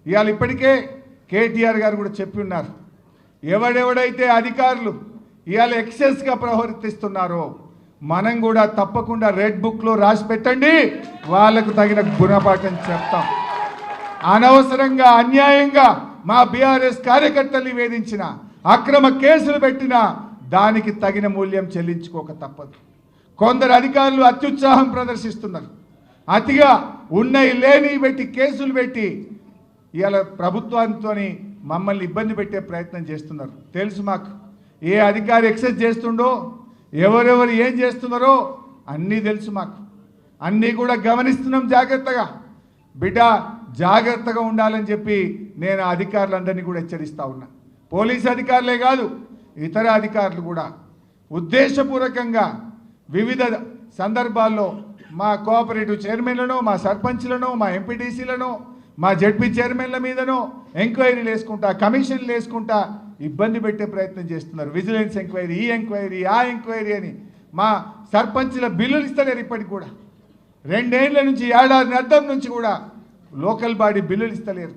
ఇవాళ ఇప్పటికే కేటీఆర్ గారు కూడా చెప్పి ఉన్నారు, ఎవడెవడైతే అధికారులు ఇవాళ ఎక్సెస్గా ప్రవర్తిస్తున్నారో మనం కూడా తప్పకుండా రెడ్ బుక్లో రాసి పెట్టండి, వాళ్ళకు తగిన గుణపాఠం చెప్తాం. అనవసరంగా అన్యాయంగా మా బీఆర్ఎస్ కార్యకర్తల్ని వేధించిన, అక్రమ కేసులు పెట్టిన దానికి తగిన మూల్యం చెల్లించుకోక తప్పదు. కొందరు అధికారులు అత్యుత్సాహం ప్రదర్శిస్తున్నారు, అతిగా ఉన్నాయి లేని పెట్టి కేసులు పెట్టి ఇవాళ ప్రభుత్వంతో మమ్మల్ని ఇబ్బంది పెట్టే ప్రయత్నం చేస్తున్నారు. తెలుసు మాకు ఏ అధికారి ఎక్సెస్ చేస్తుండో, ఎవరెవరు ఏం చేస్తున్నారో అన్నీ తెలుసు మాకు, అన్నీ కూడా గమనిస్తున్నాం జాగ్రత్తగా. బిడ్డ జాగ్రత్తగా ఉండాలని చెప్పి నేను అధికారులందరినీ కూడా హెచ్చరిస్తూ ఉన్నా. పోలీసు అధికారులే కాదు, ఇతర అధికారులు కూడా ఉద్దేశపూర్వకంగా వివిధ సందర్భాల్లో మా కోఆపరేటివ్ చైర్మన్లను, మా సర్పంచ్లను, మా ఎంపీటీసీలను, మా జడ్పీ చైర్మన్ల మీదనో ఎంక్వైరీలు వేసుకుంటా, కమిషన్లు వేసుకుంటా ఇబ్బంది పెట్టే ప్రయత్నం చేస్తున్నారు. విజిలెన్స్ ఎంక్వైరీ, ఈ ఎంక్వైరీ, ఆ ఎంక్వైరీ అని మా సర్పంచ్ల బిల్లులు ఇస్తలేరు. ఇప్పటికి కూడా 2 ఏళ్ల నుంచి, ఏడాది అర్థం నుంచి కూడా లోకల్ బాడీ బిల్లులు ఇస్తలేరు.